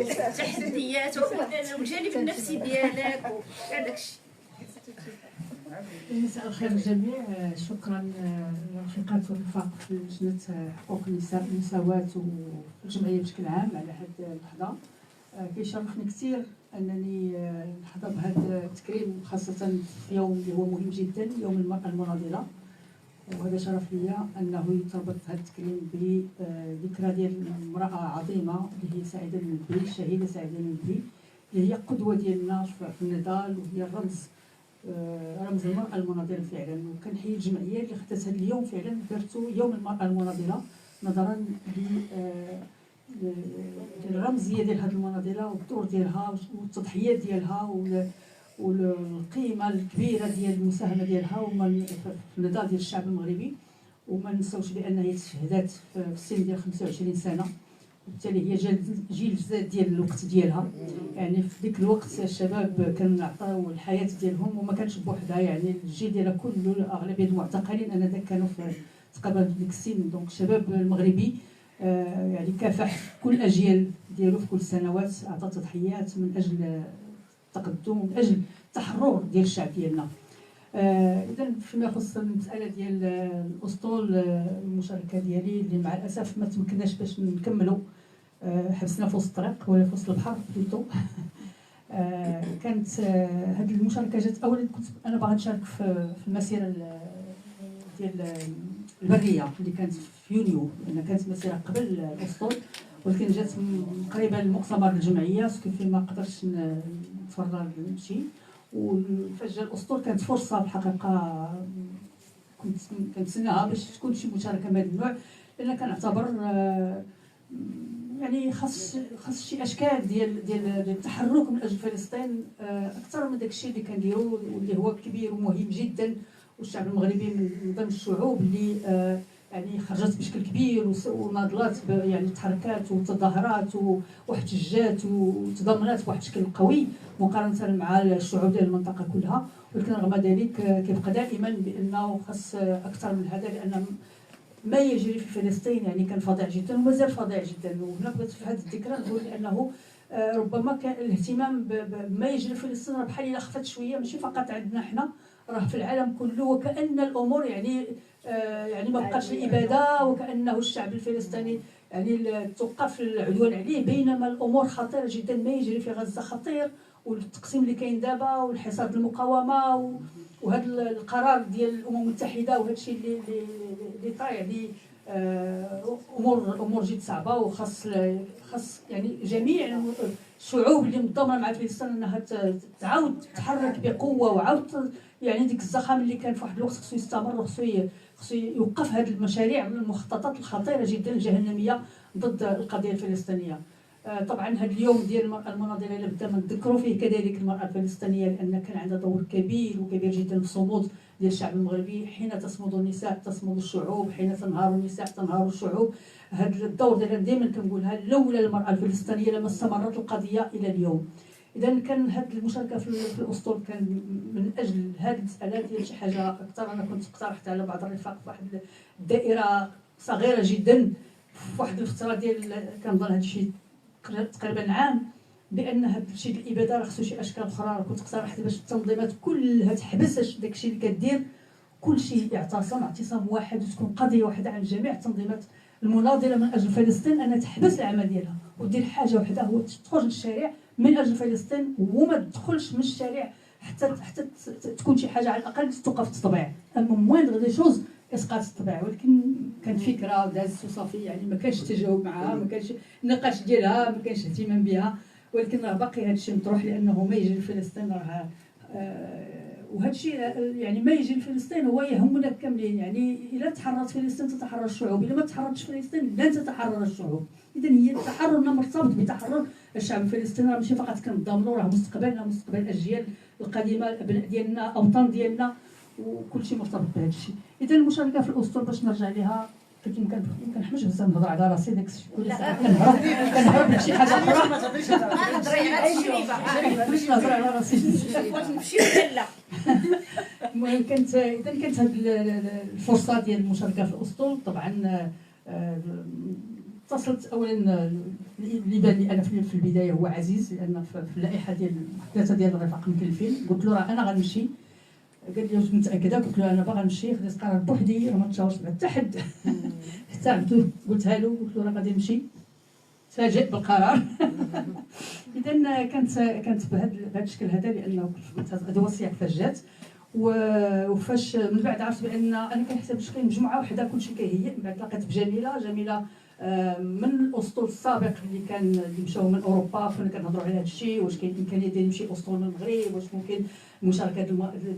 التحديات والجانب النفسي ديالك وكاع داكشي. مساء الخير للجميع. شكرا للرفيقات والرفاق في لجنة حقوق النساء والمساواة والجمعية بشكل عام على هذه اللحظة. كيشرفني كثير انني نحظى بهذا التكريم، خاصة في يوم اللي هو مهم جدا، يوم المرأة المناضلة. وهذا شرف لي انه يتربط هذا التكريم بذكرى ديال امرأة عظيمة اللي هي سعيدة المنبي، الشهيدة سعيدة المنبي، اللي هي قدوة ديالنا في النضال، وهي رمز المرأة المناضلة فعلا. وكنحيي الجمعية اللي خدات هذا اليوم فعلا درتو يوم المرأة المناضلة نظرا للرمزية ديال هذه المناضلة والدور ديالها والتضحيات ديالها والقيمة الكبيرة ديال المساهمة ديالها في النضال ديال الشعب المغربي. وما نساوش بأن هي تشهدات في السن ديال 25 سنة، وبالتالي هي جيل جداد ديال الوقت ديالها. يعني في ديك الوقت الشباب كانوا يعطيو الحياه ديالهم وما كانش بوحدها، يعني الجيل ديالها كله اغلبيه المعتقلين انذاك كانوا تقريبا في ديك السن. دونك الشباب المغربي يعني كافح كل الاجيال ديالو في كل السنوات، اعطى تضحيات من اجل التقدم ومن اجل التحرر ديال الشعب ديالنا. اذا فيما يخص المساله ديال الاسطول، المشاركه ديالي اللي مع الاسف ما تمكناش باش نكملوا، حبسنا في وسط الطريق ولا في وسط البحر بلوتو. كانت هذه المشاركه جات اولا كنت انا باغا نشارك في المسيره ديال البريه اللي كانت في يونيو، لان كانت مسيره قبل الاسطول، ولكن جات قريبه لمؤتمر الجمعيه سكن فيه ما قدرتش نتفرغ نمشي. وفاش جا الاسطول كانت فرصه بالحقيقه كنت كنتسناها باش تكون شي مشاركه من هذا النوع، لان كنعتبر يعني خاص شي اشكال ديال التحرك من اجل فلسطين اكثر من داك الشيء اللي كنديرو واللي هو كبير ومهم جدا. والشعب المغربي من ضمن الشعوب اللي يعني خرجت بشكل كبير وناضلات يعني تحركات وتظاهرات واحتجاجات وتضامنات بواحد الشكل قوي مقارنه مع الشعوب ديال المنطقه كلها. ولكن رغم ذلك كيبقى دائما بانه خاص اكثر من هذا، لان ما يجري في فلسطين يعني كان فظيع جدا ومازال فظيع جدا. وهنا بغيت في هذه الذكرى نقول انه ربما كان الاهتمام بما يجري في فلسطين بحال الا خفت شويه، ماشي فقط عندنا حنا، راه في العالم كله، وكأن الامور يعني ما بقاتش الاباده، وكانه الشعب الفلسطيني يعني توقف العدوان عليه، بينما الامور خطيره جدا. ما يجري في غزه خطير، والتقسيم اللي كاين دابا والحصار المقاومه وهذا القرار ديال الامم المتحده وهذا الشيء اللي طرا يعني امور جد صعبه. وخاص يعني جميع الشعوب اللي منضمه مع فلسطين انها تعاود تتحرك بقوه، وعاود يعني ديك الزخم اللي كان في واحد الوقت خصو يستمر، وخصو يوقف هذه المشاريع من المخططات الخطيره جدا الجهنميه ضد القضيه الفلسطينيه. طبعا هذا اليوم ديال المراه المناضله لابد من نذكروا فيه كذلك المراه الفلسطينيه، لان كان عندها دور كبير وكبير جدا في صمود ديال الشعب المغربي. حين تصمد النساء تصمد الشعوب، حين تنهار النساء تنهار الشعوب. هذا الدور ديالها دائما كنقولها، لولا المراه الفلسطينيه لما استمرت القضيه الى اليوم. اذا كان هذه المشاركه في الاسطول كان من اجل هذه المساله ديال شي حاجه اكثر. انا كنت اقترحت على بعض الرفاق في واحد الدائره صغيره جدا في واحد الفتره ديال كنظن هذا الشيء تقريبا عام، بان هذا الشيء ديال الاباده راه خصو شي اشكال اخرى. كنت اقترحت باش التنظيمات كلها تحبس داك الشيء اللي كدير، كل شيء اعتصام واحد، وتكون قضيه واحده عن جميع التنظيمات المناضله من اجل فلسطين، انها تحبس العمل ديالها ودير حاجه واحده، هو تخرج للشارع من اجل فلسطين وما تدخلش من الشارع حتى تكون شي حاجه على الاقل توقف الطبيعه. اما موان دي شوز اسقاط الطبيعه. ولكن كانت فكره ودازت وصافي، يعني ما كانش تجاوب معها، ما كانش نقاش ديالها، ما كانش اهتمام بها. ولكن راه باقي هذا الشيء مطروح، لانه ما يجري في فلسطين راه وهذا الشيء يعني ما يجري في فلسطين هو يهمنا كاملين. يعني الا تحررت فلسطين تتحرر الشعوب، الا ما تحررتش فلسطين لن تتحرر الشعوب. اذا هي تحررنا مرتبط بتحرر الشعب الفلسطيني، راه ماشي فقط كنضامنوا، راه مستقبلنا، مستقبل الاجيال القادمه، الابناء ديالنا، اوطان ديالنا، وكل شيء مرتبط بهذا الشيء. اذا المشاركه في الاسطول باش نرجع لها، يمكن كنحمش بزاف نهضر على راسي داك الشيء كل ساعه كنهرب لشي حاجه اخرى. ما تهضريش على التجربه، باش نهضر على راسي نمشيو ولا لا. المهم كانت هذه الفرصه ديال المشاركه في الاسطول. طبعا اتصلت اولا اللي بان لي انا في البدايه هو عزيز، لان في اللائحه ديال 3 ديال الرفاق المكلفين قلت له راه انا غنمشي. قال لي واش متاكده؟ قلت له انا باغا نمشي، خديت قرار بوحدي، راه ما تشاورش مع حتى حد. حتى عبدو قلتها له، قلت له راه غادي نمشي، تفاجئ بالقرار. اذا كانت بهذا الشكل هذا، لانه هذا هو السياق فاش جات. وفاش من بعد عرفت بان انا كنحسب كاين مجموعه وحده كلشي كيهيئ. من بعد لقيت بجميله من الاسطول السابق اللي مشاو من اوروبا، كنا كنهضروا على هذا الشيء، واش كاين امكانيه ديال نمشي اسطول من المغرب، واش ممكن المشاركه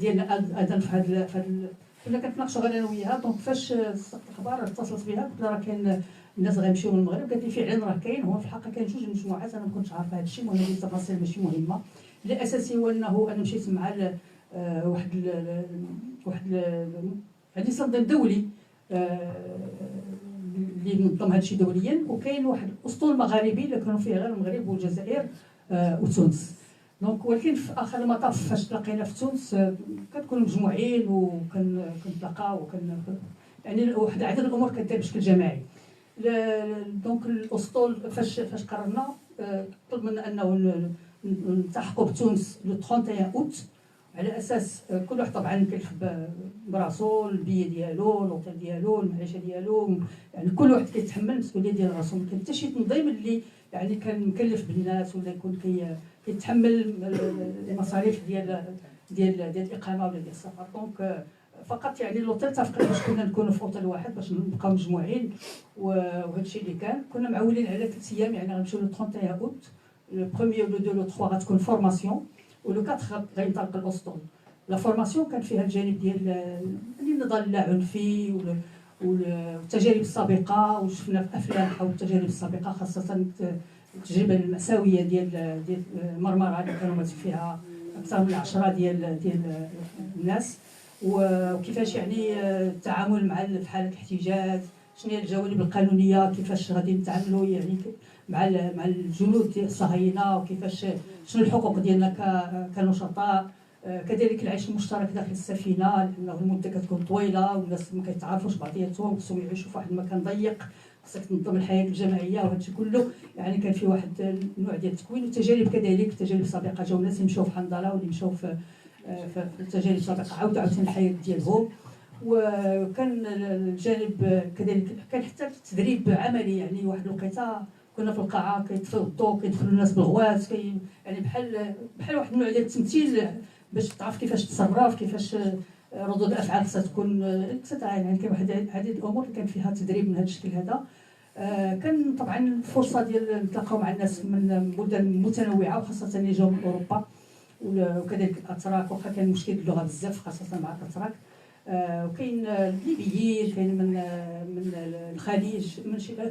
ديالنا اذن في هذا كنا كنتناقشوا غير انا وياها. دونك فاش صدقت الاخبار اتصلت بها، قلت لها راه كاين الناس غيمشيو من المغرب. قالت لي فعلا راه كاين. هو في الحقيقه كاين جوج مجموعات، انا ما كنتش عارفه هذا الشيء، وهذه التفاصيل ماشي مهمه. الاساسي هو انه انا مشيت مع واحد يعني صندوق دولي اللي منظم هذا الشيء دوليا، وكاين واحد الاسطول مغاربي اللي كانوا فيه غير المغرب والجزائر وتونس. دونك ولكن في اخر المطاف فاش تلاقينا في تونس كنكونوا مجموعين وكنتلاقاو يعني واحد عدد الامور كدير بشكل جماعي. دونك الاسطول فاش قررنا طلب منا انه نلتحقوا بتونس لو 31 اوت، على اساس كل واحد طبعا مكلف براسو، البي ديالو، لوطيل ديالو، المعيشه ديالو، يعني كل واحد كيتحمل المسؤوليه ديال راسو. ما كاين حتى شي تنظيم اللي يعني كان مكلف بالناس ولا يكون كيتحمل المصاريف ديال الاقامه ولا ديال السفر. دونك فقط يعني لوطيل اتفقنا باش كنا نكونوا في اوتيل واحد باش نبقاو مجموعين، وهذا الشيء اللي كنا معولين على 3 ايام. يعني غنمشيو لو 31 اوت، لو 1 لو 2 لو 3 غتكون فورماسيون، ولو 4 غينطلق الاسطول. لا فورماسيون كان فيها الجانب ديال النضال اللاعنفي والتجارب السابقه، وشفنا في افلام حول التجارب السابقه، خاصه التجربه المأساويه ديال مرمرة اللي كانوا مات فيها اكثر من 10 ديال الناس، وكيفاش يعني التعامل مع حاله الاحتجاج، شنو هي الجوانب القانونيه، كيفاش غادي نتعاملوا يعني مع الجنود ديال الصهاينه، وكيفاش شنو الحقوق ديالنا كنشطاء. كذلك العيش المشترك داخل السفينه، لانه المده كتكون طويله والناس ما كيتعرفوش بعضياتهم، خصهم يعيشوا في واحد المكان ضيق، خصك تنظم الحياه الجماعيه وهذا الشيء كله. يعني كان في واحد النوع ديال التكوين. والتجارب كذلك، التجارب السابقه جاو ناس يمشاو في حنظله واللي مشاو في التجارب السابقه عاودوا الحياه ديالهم. وكان الجانب كذلك كان حتى التدريب عملي. يعني واحد الوقيته كنا في القاعه كيطفيو الضوء، كيدخلوا الناس بالغوات، يعني بحال واحد النوع ديال التمثيل باش تعرف كيفاش تصرف، كيفاش ردود الافعال خصها تكون اكسترا. يعني كاين واحد عديد الامور اللي كان فيها تدريب من هذا الشكل هذا. كان طبعا الفرصه ديال نتلاقاو مع الناس من بلدان متنوعه، وخاصه اللي جاوا من اوروبا، وكذلك الاتراك، واخا كان مشكل اللغه بزاف خاصه مع الاتراك. وكاين الليبيين، كاين من الخليج،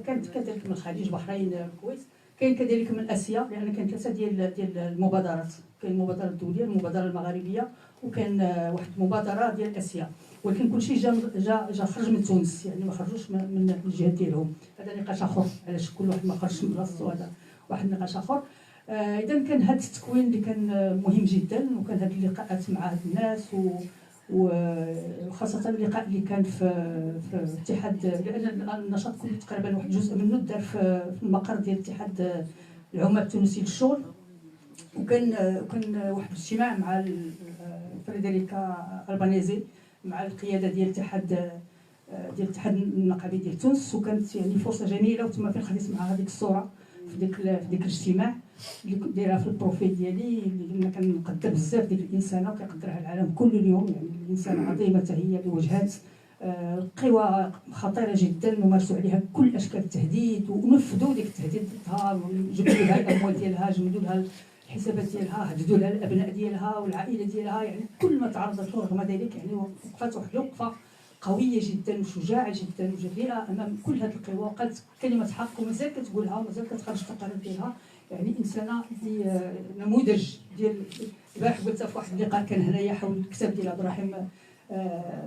كانت كذلك من الخليج، البحرين، الكويت، كاين كذلك من اسيا، لان كاين 3 ديال المبادرات. كاين المبادره الدوليه، المبادره المغاربيه، وكان واحد المبادره ديال اسيا. ولكن كلشي جا خرج من تونس، يعني ما خرجوش من الجهه ديالهم. هذا نقاش اخر علاش كل واحد ما خرجش من بلاصتو، هذا واحد النقاش اخر. اذا كان هذا التكوين اللي كان مهم جدا، وكان هذه اللقاءات مع هاد الناس، وخاصه اللقاء اللي كان في الاتحاد، لان النشاط كله تقريبا واحد جزء منه دار في المقر ديال اتحاد العمال التونسي للشغل. وكان واحد الاجتماع مع فريدريكا البانيزي، مع القياده ديال الاتحاد النقابي ديال تونس. وكانت يعني فرصه جميله، وتم فين خديت مع هذيك الصوره في ديك الاجتماع اللي كنت دايرها في البروفيل ديالي، اللي كنقدر بزاف ديك الانسانه وكيقدرها العالم كل اليوم. يعني الانسانه عظيمه حتى هي بوجهات، قوى خطيره جدا، ومارسوا عليها كل اشكال التهديد، ونفذوا ديك التهديد ضدها، جبدوا لها الاموال ديالها، جمدوا لها الحسابات ديالها، هددوا لها الابناء ديالها والعائله ديالها. يعني كل ما تعرضت له رغم ذلك يعني وقفت واحد الوقفه قويه جدا وشجاعه جدا وجريئه امام كل هذه القوى، وقالت كلمه حق ومازال كتقولها ومازال كتخرج التقارير ديالها. يعني انسانه اللي نموذج ديال. البارح قلت في واحد اللقاء كان هنايا حول الكتاب ديال عبد الرحيم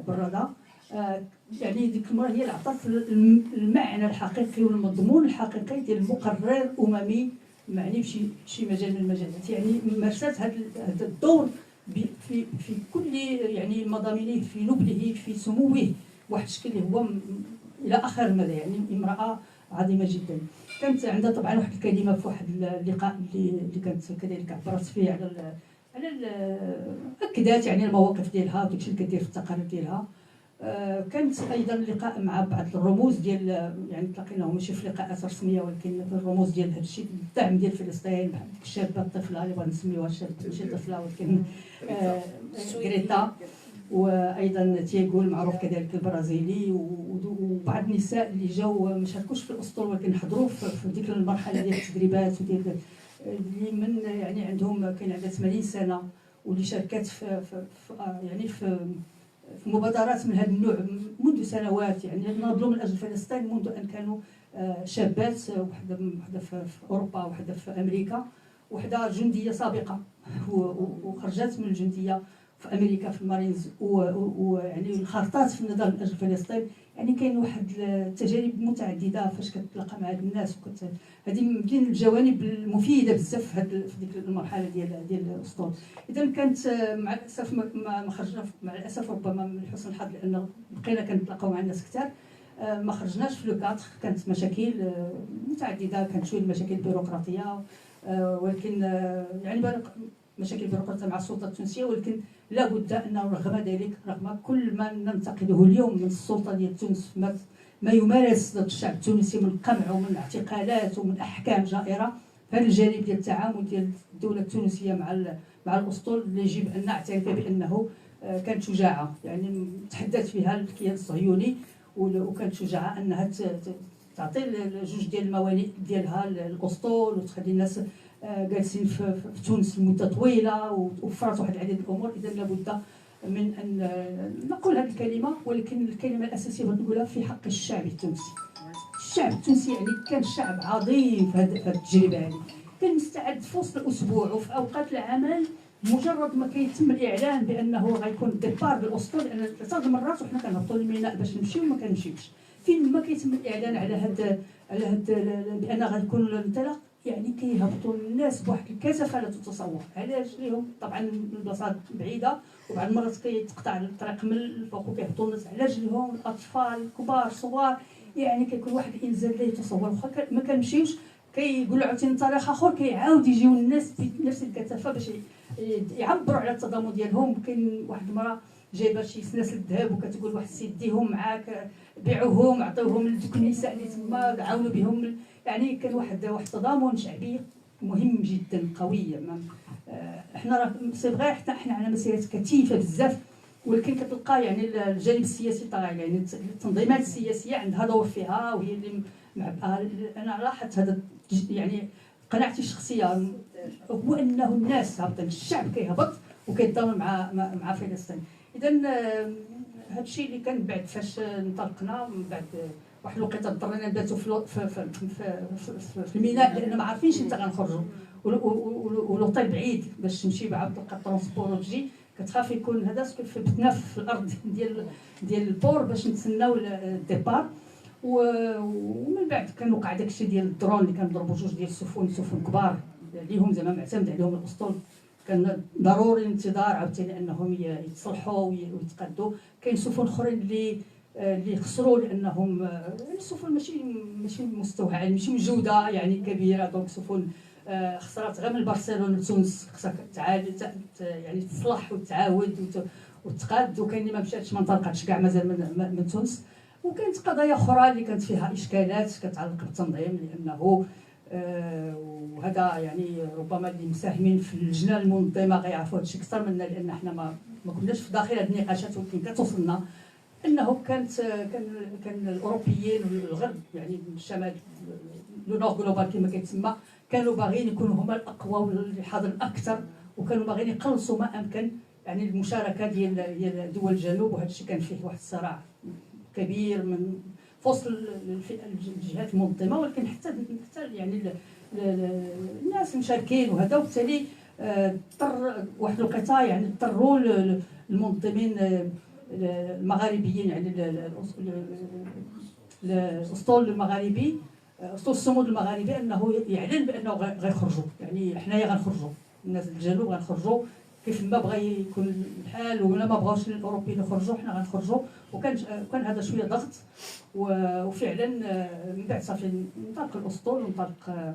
براده، يعني ديك المره هي اللي عطات المعنى الحقيقي والمضمون الحقيقي ديال مقرر اممي معني بشي مجال من المجالات. يعني مارست هذا الدور في كل يعني مضامينه، في نبله، في سموه، واحد الشكل اللي هو الى اخر المدى. يعني امراه عظيمه جدا. كانت عندها طبعا واحد الكلمه في واحد اللقاء اللي كانت كذلك عبرت فيه اكدت يعني المواقف ديالها وداكشي اللي كدير في التقارير ديالها. كانت ايضا لقاء مع بعض الرموز ديال، يعني تلاقيناهم ماشي في لقاءات رسميه ولكن الرموز ديال هذا الشيء، الدعم ديال فلسطين، بحال ديك الشابه الطفله اللي بغينا نسميوها شابه ماشي طفله ولكن غريتا، وايضا تياغو المعروف كذلك البرازيلي، وبعض النساء اللي جاوا ما شاركوش في الاسطول ولكن حضروا في ديك المرحله ديال التدريبات وديال اللي من يعني عندهم كاين عندها 80 سنه واللي شاركت في مبادرات من هذا النوع منذ سنوات، يعني ناضلوا من اجل فلسطين منذ ان كانوا شابات، وحده في اوروبا وحده في امريكا، وحده جنديه سابقه وخرجت من الجنديه في امريكا في المارينز، ويعني انخرطت في النضال من اجل فلسطين. يعني كاين واحد التجارب متعدده فاش كتلاقى مع هاد الناس، هذه من بين الجوانب المفيده بزاف في ديك المرحله ديال الاسطول. اذا كانت مع الاسف ما خرجنا، مع الاسف ربما من حسن الحظ لان بقينا كنتلاقاو مع الناس كثار، ما خرجناش في لو كادر. كانت مشاكل متعدده، كانت شويه المشاكل البيروقراطيه، ولكن يعني مشاكل بيروقراطيه مع السلطه التونسيه، ولكن لا بد انه رغم ذلك، رغم كل ما ننتقده اليوم من السلطه ديال تونس، ما يمارس ضد الشعب التونسي من قمع ومن اعتقالات ومن احكام جائره، هذا الجانب ديال التعامل ديال الدوله التونسيه مع الاسطول اللي يجب ان نعترف بانه كانت شجاعه. يعني تحدث فيها الكيان الصهيوني، وكانت شجاعه انها تعطي جوج ديال الموانئ ديالها الاسطول وتخلي الناس جالسين في تونس لمده طويله، ووفرت واحد العديد من الامور. اذا لابد من ان نقول هذه الكلمه، ولكن الكلمه الاساسيه بغيت نقولها في حق الشعب التونسي. الشعب التونسي يعني كان شعب عظيم في هذه التجربه هذه، كان مستعد في وسط الاسبوع وفي اوقات العمل، مجرد ما كيتم الاعلان بانه غيكون ديبار بالاسطول، لان ثلاث المرات وحنا كنهبطوا للميناء باش نمشيو وما كنمشيوش، فين ما كيتم الاعلان على هذا بان غيكون الانطلاق، يعني كيهبطوا الناس بواحد الكثافه لا تتصور. علاش؟ ليهم طبعا البلاصات بعيده وبعض المرات كيتقطع الطريق من الفوق وكيهبطوا الناس على رجلهم، الاطفال الكبار صغار، يعني كيكون واحد الانزال لا يتصور. واخا ما كنمشيوش كيقولوا عاوتاني طريق اخر، كيعاود يجيو الناس بنفس الكثافه باش يعبروا على التضامن ديالهم. كاين واحد المراه جايبه شي سناسل الذهب وكتقول واحد السيد ديهم معاك، بيعوهم عطيوهم لذوك النساء اللي تما عاونوا بهم. يعني كان واحد تضامن شعبي مهم جدا قوي. احنا راه سي فغي حنا على مسيرات كثيفه بزاف، ولكن كتلقى يعني الجانب السياسي طاغي، يعني التنظيمات السياسيه عندها دور فيها وهي اللي انا لاحظت هذا. يعني قناعتي الشخصيه هو انه الناس هابطين، الشعب كيهبط وكيتضامن مع فلسطين. اذا هذا الشيء اللي كان بعد فاش انطلقنا من بعد واحد الوقيته اضطرينا نباتوا في الميناء لان ما عارفينش امتى غنخرجوا، ولوطيل بعيد باش تمشي عاد تلقى الترونسبور وتجي، كتخاف يكون هذا في بتنا في الارض ديال البور باش نتسناو الديبار. ومن بعد كان وقع داكشي ديال الدرون اللي كنضربوا جوج ديال سفن كبار اللي زعما معتمد عليهم الاسطول، كان ضروري الانتظار عاوتاني انهم يتصلحوا ويتقادوا. كاين سفن اخرين اللي خسروا لانهم السفن ماشي مستوى عالي، ماشي من جوده يعني كبيره، دونك سفن خسرت غير من برشلونه لتونس، خصها يعني تصلح وتعاود وتقاد، وكاين اللي ما مشاتش ما انطلقتش كاع مازال من تونس. وكانت قضايا اخرى اللي كانت فيها اشكالات كتعلق بالتنظيم، لانه وهذا يعني ربما اللي مساهمين في اللجنه المنظمه غيعرفوا هذا الشيء اكثر منا، لان احنا ما كناش في داخل هذه النقاشات، ولكن كتوصلنا انه كان الاوروبيين والغرب يعني الشمال لو نور جلوبال كما كيتسمى، كانوا باغيين يكونوا هما الاقوى واللي حاضر اكثر، وكانوا باغيين يقلصوا ما امكن يعني المشاركه ديال دول الجنوب. وهذا الشيء كان فيه واحد الصراع كبير من فصل الجهات المنظمه، ولكن حتى يعني الناس المشاركين وهذا، وبالتالي اضطر واحد الوقيته يعني اضطروا المنظمين المغاربيين يعني الاسطول المغاربي، اسطول الصمود المغاربي، انه يعلن بانه غيخرجوا، يعني حنايا غنخرجوا، الناس الجنوب غنخرجوا كيف ما بغى يكون الحال ولا ما بغاوش الاوروبيين يخرجوا حنا غنخرجوا. وكان هذا شويه ضغط وفعلا من بعد صافي انطلق الاسطول وانطلق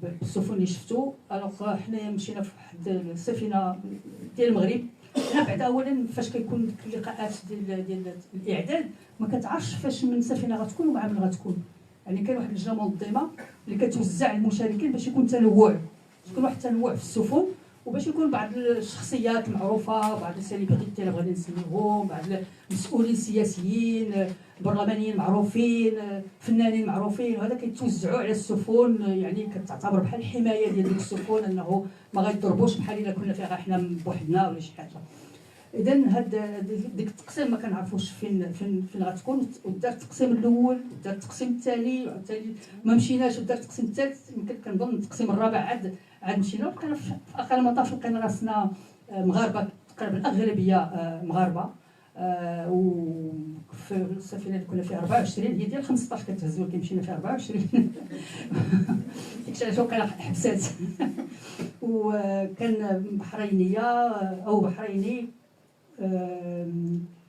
بالسفن اللي شفتو. الوغ حنايا مشينا في واحد السفينه ديال المغرب. حنا بعدا اولا فاش كيكون ديك اللقاءات ديال الاعداد ما كتعرفش فاش من سفينه غتكون ومع من غتكون. يعني كاين واحد اللجنه منظمه اللي كتوزع المشاركين باش يكون تنوع، يكون واحد التنوع في السفن، وباش يكون بعض الشخصيات المعروفه، بعض السيليبريتي اللي بغينا نسميوهم، بعض المسؤولين السياسيين برلمانيين معروفين، فنانين معروفين، وهذا كيتوزعوا على السفن. يعني كتعتبر بحال حمايه ديال ديك السفن انه ما غيضربوش بحال الا كنا فيها حنا بوحدنا ولا شي حاجه. اذا ديك التقسيم ما كنعرفوش فين غتكون. ودار التقسيم الاول ودار التقسيم الثاني وعاوتاني ما مشيناش ودار التقسيم الثالث. يمكن كنظن التقسيم الرابع عاد مشينا. وبقينا في اخر المطاف لقينا راسنا مغاربه تقريبا الاغلبيه مغاربه. وفي السفينه اللي كنا فيها 24 هي ديال 15 كتهز، ولكن مشينا فيها 24 ديكشي علاش وقيلا حبسات. وكان بحرينيه او بحريني،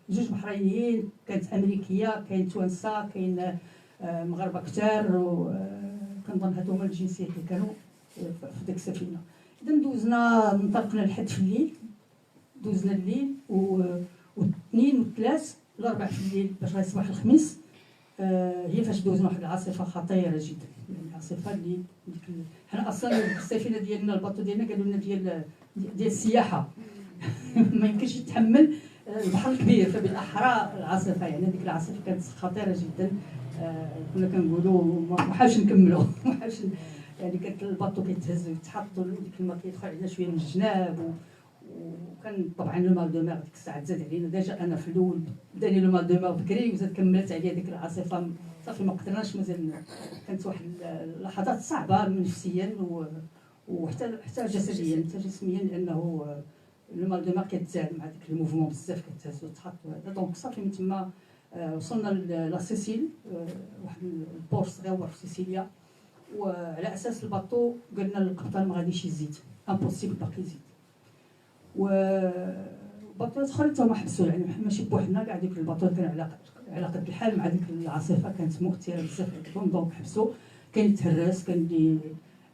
جوج بحرينيين، كانت امريكيه، كاين توانسه، كاين مغاربه كثار، وكنظن هادو هما الجنسيات اللي كانوا في ديك السفينه. اذا دوزنا انطلقنا لحد في الليل، دوزنا الليل والاثنين والثلاث الاربع في الليل باش غيصبح الخميس. هي فاش دوزنا واحد العاصفه خطيره جدا. يعني العاصفه اللي حنا اصلا السفينه ديالنا الباطو ديالنا قالوا لنا ديال السياحه ما يمكنش يتحمل البحر الكبير، فبالاحرى العاصفه. يعني ديك العاصفه كانت خطيره جدا. كنا كنقولوا ما حاولش نكملوا ما حاولش. يعني كانت الباطو كيتهز ويتحط وديك الماء كيدخل علينا شويه من الجناب. وكان طبعا لو مال دو مير ديك الساعه زاد علينا. ديجا انا في الاول بداني لو مال دو مير بكري وزاد كملت عليا ديك العاصفه. صافي ما قدرناش مازال. كانت واحد اللحظات صعبه نفسيا وحتى جسديا حتى جسميا، لانه لو مال دو مير كيتزاد مع ديك الموفمون بزاف كتهز وتحط وهذا. دونك صافي من تما وصلنا لا سيسيل، واحد البور صغير في سيسيليا. وعلى اساس الباطو قلنا للقبطان ما غاديش يزيد، امبوسيبل باقي يزيد. وباطوات اخرين حتى هما حبسوا. يعني ماشي بوحدنا كاع، ديك الباطوات كان على قد الحال مع ديك العاصفه كانت مؤثره بزاف عليهم. دونك حبسوا. كاين يتهرس، كاين اللي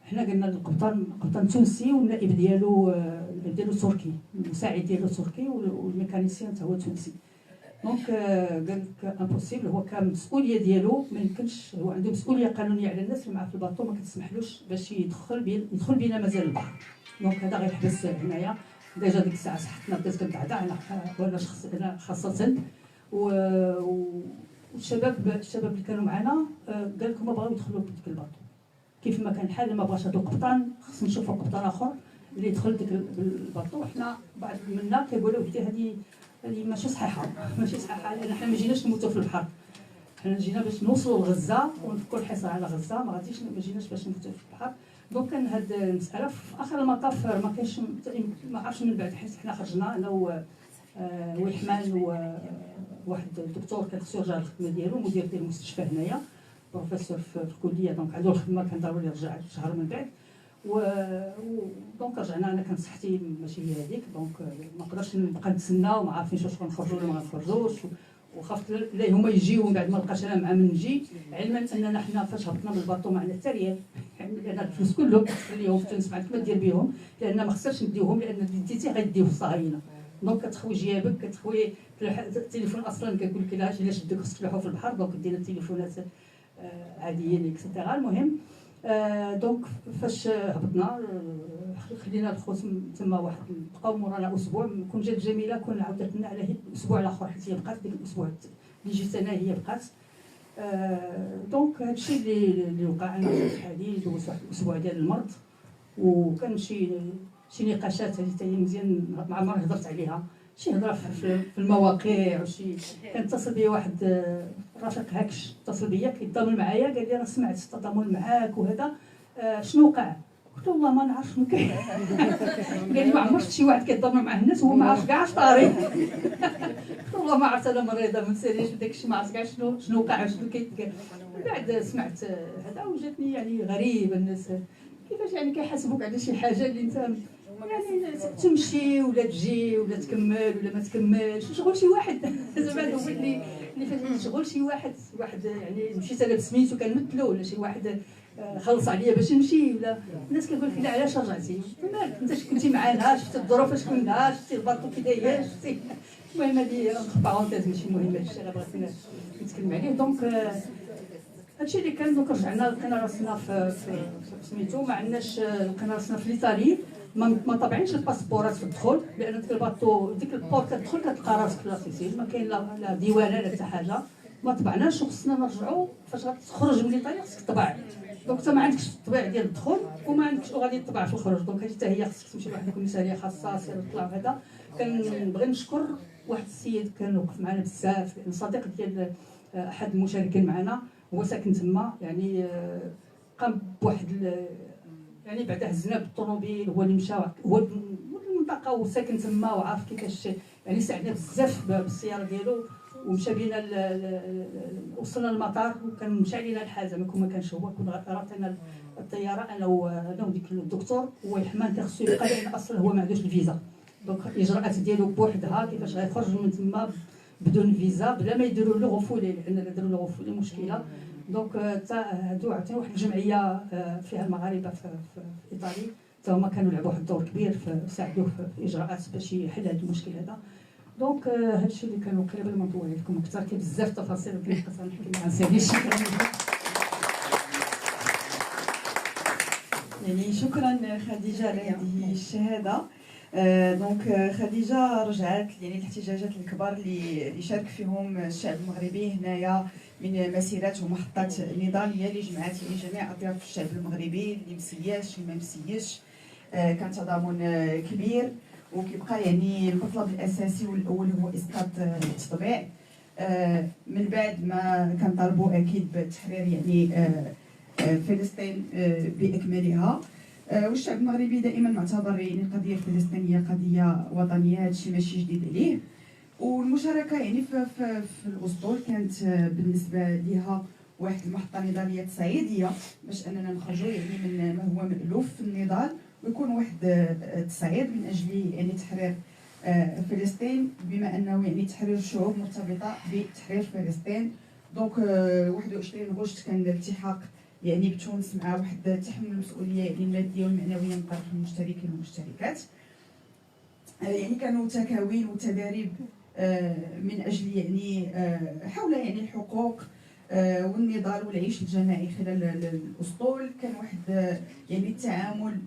حنا قلنا للقبطان تونسي والنائب ديالو تركي، المساعد ديالو تركي والميكانيسيان حتى هو تونسي. دونك قال لك امبوسيبل. هو كان مسؤوليه ديالو ما يمكنش، هو عنده مسؤوليه قانونيه على الناس اللي معاه في الباطو، ما كتسمحلوش باش يدخل بينا مازال البحر. دونك هذا غيحبس هنايا. ديجا ديك الساعه صحتنا بدات كتعدع انا خاصه. والشباب اللي كانوا معنا قال لكم ما بغاو يدخلوا بديك الباطو. كيف ما كان الحال ما بغاش هذا القبطان، خصنا نشوفوا قبطان اخر اللي يدخل ديك الباطو. وحنا بعض منا كيقولوا ودي هذه ماشي صحيحه لان حنا ما جيناش نموتوا في البحر. حنا جينا باش نوصلوا لغزه ونفكوا الحصار على غزه، ما جيناش باش نموتوا في البحر. دونك كان هاد المساله في اخر المطاف ما كاينش، ما عرفتش من بعد حيت حنا خرجنا انا ويحمان وواحد الدكتور كان خصو يرجع للخدمه ديالو، مدير ديال المستشفى هنايا، بروفيسور في الكليه. دونك عنده الخدمه كان ضروري يرجع شهر من بعد. دونك رجعنا. انا كانت صحتي ماشي هي هذيك، دونك ما نقدرش نبقى نتسنى وما عارفينش واش غنخرجوا ولا ما غنخرجوش. وخافت لا هما يجيو ومن بعد ما لقاش انا مع من نجي، علما اننا حنا فاش هبطنا من الباطو معنا حتى ريال. يعني لان الفلوس كلهم كتخليهم في تونس، ما عندك ما دير بهم، لان ما خسرش نديوهم، لان ديتي غيديو في الصهاينه. دونك كتخوي جيابك، كتخوي التليفون اصلا كيقول لك الا شدك خصك تلوحو في البحر. دونك دينا التليفونات عاديين اكسترا. المهم دونك فاش هبطنا خلينا الخوت تما واحد بقاو مورانا اسبوع. كون جات جميله كون عاودت لنا على الاسبوع الاخر، حيت هي بقات ديك الاسبوع اللي جيت انا هي بقات. دونك هادشي اللي وقع. انا بحالي دوزت واحد الاسبوع ديال المرض، وكان شي نقاشات هذه حتى هي مزيان ما عمرني هضرت عليها. شي هضره في المواقع وشي. كان اتصل بيا واحد رفيق هاكش، اتصل بيا كيتضامن معايا، قال لي راه سمعت التضامن معاك وهذا، شنو وقع؟ قلت له والله ما نعرف شنو كاين. قال لي ما عمرك شي واحد كيتضامن مع الناس وهو ما عارف كاع اش طاري. قلت له والله ما عرفت، انا مريضه ما نساليش بداك الشيء، ما عرفت كاع شنو وقع شنو كيتقال. من بعد سمعت هذا وجاتني يعني غريبه. الناس كيفاش يعني كيحاسبوك على شي حاجه اللي انت يعني تمشي ولا تجي ولا تكمل ولا ما تكملش، شغل شي واحد زعما هو اللي فاش شغل شي واحد يعني مشيت انا بسميتو كنمثلو، ولا شي واحد خلص عليا باش نمشي، ولا الناس كتقول لك لا علاش رجعتي، مالك انت كنتي معانا، شفتي الظروف اش كنا، شفتي الباطو كي داير، شفتي. المهم هذه بارونتيز ماشي مهم، هادشي اللي بغيت نتكلم عليه. دونك هادشي اللي كان. دونك رجعنا لقينا راسنا في سميتو، ما عندناش، لقينا راسنا في ايطالي، ما طابعينش الباسبورات في الدخول، لان ديك الباطو ديك البور كتدخل كتلقى راسك في لاسيسيل، ما كاين لا ديوانه لا حتى حاجه، ما طبعناش وخصنا نرجعوا. فاش غتخرج من ايطاليا خصك تطبع، دونك انت ما عندكش الطبيع ديال الدخول وما عندكش وغادي تطبع في الخروج. دونك هذه حتى هي خصك تمشي لواحد الكوميساريه خاصه سير طلع هذا. كنبغي نشكر واحد السيد كان وقف معنا بزاف، لان صديق ديال احد المشاركين معنا، هو ساكن تما، يعني قام بواحد يعني بعد هزنا بالطوموبيل، هو اللي مشى، هو المنطقه وساكن تما وعارف كيفاش، يعني ساعدنا بزاف بالسياره ديالو، ومشى بينا وصلنا للمطار، وكان مشى علينا الحال زعما كون ما كانش هو، كنا رافعين الطياره انا وديك الدكتور. هو الحمام كان خصو يبقى، لان اصلا هو ما عندوش الفيزا، دونك الاجراءات ديالو بوحدها كيفاش غيخرج من تما بدون فيزا بلا ما يديروا له غفولي، لان الا داروا له غفولي مشكله. دونك هادو عاوتاني واحد الجمعيه فيها المغاربه في ايطالي، حتى هما كانوا لعبوا واحد الدور كبير في ساعدوه في اجراءات باش يحل هذا المشكل هذا. دونك هادشي اللي كانوا قبل ما نطول عليكم اكثر، كاين بزاف تفاصيل ونقدر نحكي مع نساليش. يعني شكرا خديجه على هذه الشهاده. دونك خديجه رجعت يعني الاحتجاجات الكبار اللي شارك فيهم الشعب المغربي هنايا من مسيرات ومحطات نضاليه اللي جمعت يعني جميع اطياف الشعب المغربي، اللي مسياش اللي ما مسياش. كان تضامن كبير، وكيبقى يعني المطلب الاساسي والاول هو اسقاط التطبيع. من بعد ما كنطالبوا اكيد بتحرير يعني فلسطين باكملها. والشعب المغربي دائما معتبر يعني القضيه الفلسطينيه قضيه وطنيه، هادشي ماشي جديد عليه. والمشاركه يعني في الاسطول كانت بالنسبه لها واحد المحطه نضاليه تصعيديه، باش اننا نخرجوا يعني من ما هو مألوف في النضال، ويكون واحد التصعيد من اجل يعني تحرير فلسطين، بما انه يعني تحرير الشعوب مرتبطه بتحرير فلسطين. دونك 21 غشت كان الالتحاق يعني بتونس مع واحد تحمل المسؤوليه يعني الماديه والمعنويه من طرف المشتركين والمشتركات. يعني كانوا تكاوين وتداريب من اجل يعني حول يعني الحقوق والنضال والعيش الجماعي خلال الاسطول. كان واحد يعني التعامل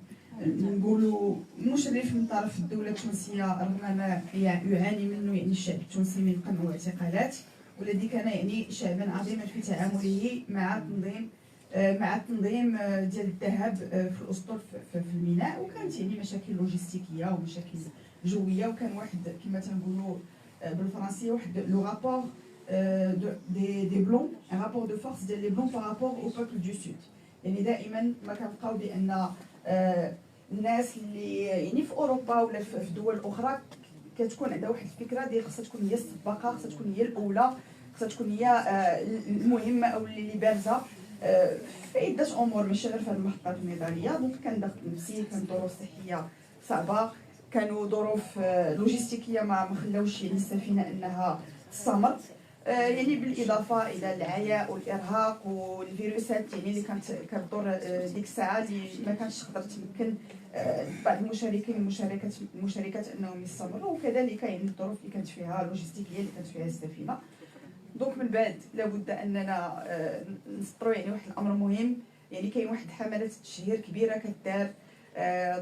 نقولوا مشرف من طرف الدوله التونسيه، رغم ما يعاني منه يعني الشعب التونسي من قمع واعتقالات، والذي كان يعني شعبا عظيما في تعامله مع التنظيم ديال الذهب في الاسطول في الميناء. وكانت يعني مشاكل لوجستيكيه ومشاكل جويه، وكان واحد كما تنقولوا بالفرنسيه واحد لو رابور دي بلون، ان رابور دو فورس ديال لي بلون بارابور او بوبل دو سود. يعني دائما ما كنبقاو بان الناس اللي يعني في اوروبا ولا في دول اخرى كتكون عندها واحد الفكره ديال خصها تكون هي السباقه، خصها تكون هي الاولى، خصها تكون هي المهمه او اللي بارزه في عده امور، ماشي غير في المحطات النضاليه. دونك كان ضغط نفسي، كان ظروف صحيه صعبه، كانوا ظروف لوجستيكيه ما خلاوش يعني السفينه انها تستمر. يعني بالاضافه الى العياء والارهاق والفيروسات يعني اللي كانت كتدور ديك الساعه، اللي ما كانتش تقدر تمكن بعض المشاركين المشاركات انهم يستمروا، وكذلك يعني الظروف اللي كانت فيها لوجستيكيه اللي كانت فيها السفينه. دونك من بعد لابد اننا نسطروا يعني واحد الامر مهم. يعني كاين واحد حمله تشهير كبيره كدار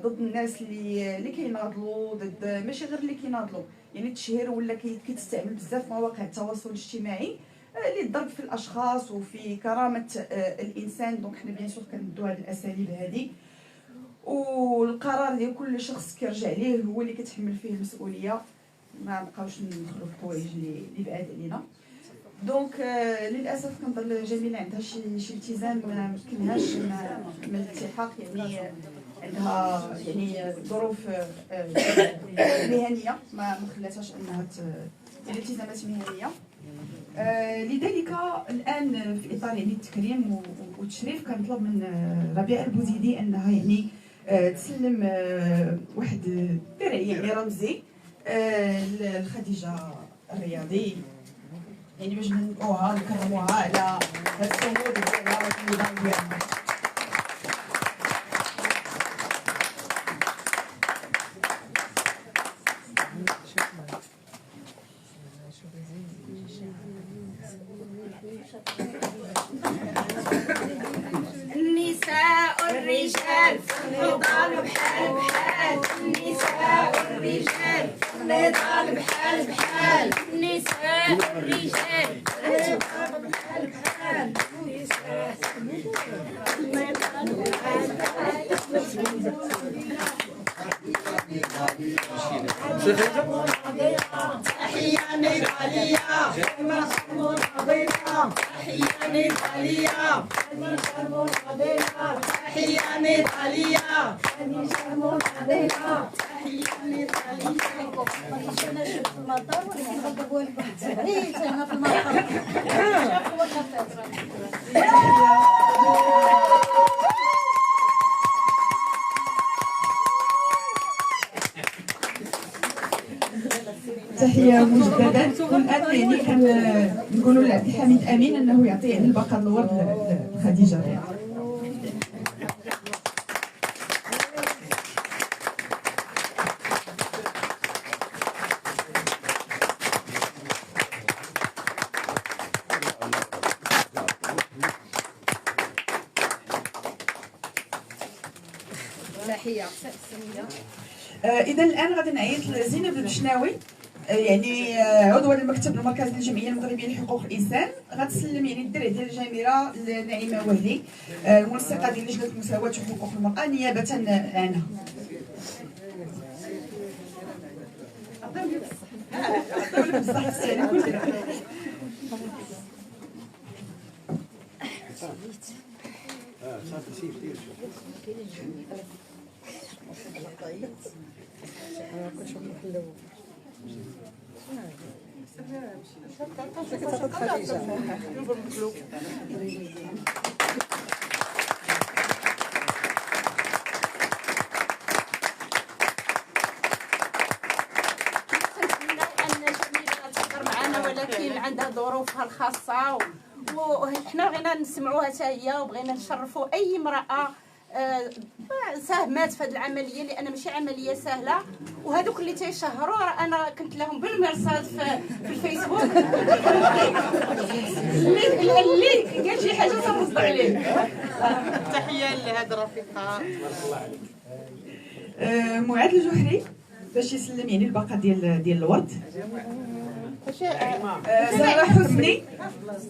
ضد الناس اللي كيناضلوا ضد، ماشي غير اللي كيناضلوا، يعني التشهير ولا كيتستعمل بزاف في مواقع التواصل الاجتماعي للضرب في الاشخاص وفي كرامه الانسان. دونك حنا بيان سور كندوا هذه الاساليب هذه، والقرار ديال كل شخص كيرجع ليه، هو اللي كيتحمل فيه المسؤوليه. ما بقاوش ندخلوا في الحوايج اللي بعاد علينا. دونك للاسف كنظن جميله عندها شي التزام ما مكنهاش من الالتحاق، يعني عندها يعني ظروف مهنيه ما خلاتهاش انها التزامات مهنيه. لذلك الان في اطار يعني التكريم والتشريف كنطلب من ربيع البوزيدي انها يعني تسلم واحد الدرع يعني رمزي لخديجه الرياضي، يعني باش ننقوها ونكرموها على هاد الصمود ديالها والنضال ديالها. النساء الرجال نضال بحال بحال، النساء الرجال نضال بحال بحال، النساء الرجال نضال بحال بحال، النساء نضال بحال بحال. تحية نضالية تحية نضالية تحية نضالية تحية مجددا. والآن يعني كنقولوا لعبد الحميد أمين أنه يعطي يعني البقاء الورد لخديجة الرياضي. تحية. إذا الآن غادي نعيط لزينب البشناوي، يعني عضوة المكتب المركزي للجمعية المغربية لحقوق الإنسان، غتسلم يعني الدرع ديال الجميلة لنعيمة وهلي المنسقة ديال لجنة المساواة وحقوق المرأة نيابة عنها. ولكن عندها ظروفها الخاصة وحنا بغينا نسمعوها حتى هي، وبغينا نشرفوا أي امرأة ساهمات في هذه العملية، لأن ماشي عملية سهلة. وهذوك اللي تيشهروا راه أنا كنت لهم بالمرصاد في الفيسبوك اللي قال شي حاجة تنرد عليه. تحية لهاد الرفيقة. معاذ الجوهري باش يسلم يعني الباقة ديال الورد.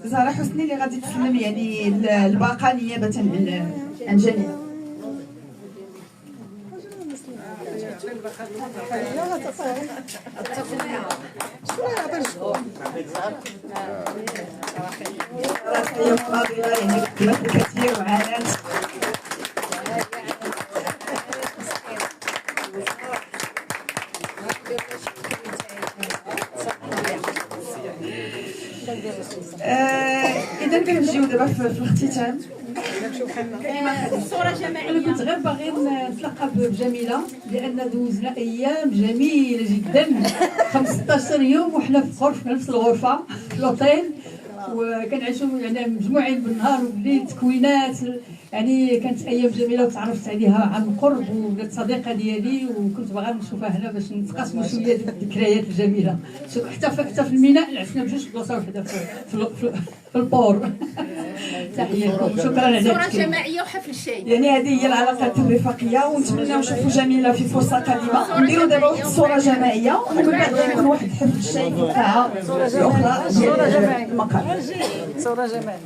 زهرة حسني اللي غادي تسلم يعني الباقة نيابة عن جميع. كثير وعانات. إذا كنجيو دابا في الاختتام. صورة جماعية. انا كنت غير باغي نتلاقى بجميله، لان دوزنا ايام جميله جدا 15 يوم وحنا في نفس الغرفه في الاوتيل، وكنعيشوا يعني مجموعين بالنهار وبالليل تكوينات، يعني كانت ايام جميله وتعرفت عليها عن قرب وولات صديقه ديالي، وكنت باغا نشوفها هنا باش نتقاسموا شويه الذكريات الجميله. حتى في الميناء عشنا بجوج بلاصه وحده في البور. تحيه شكرا على صورة جماعية وحفل الشاي. يعني هذه هي العلاقات الرفاقيه، ونتمنى نشوفوا جميله في فرصه قادمه. نديروا دابا واحد الصوره جماعيه ومن بعد يكون واحد حفل الشاي في القاعه الاخرى ديال المقر. صورة جماعية.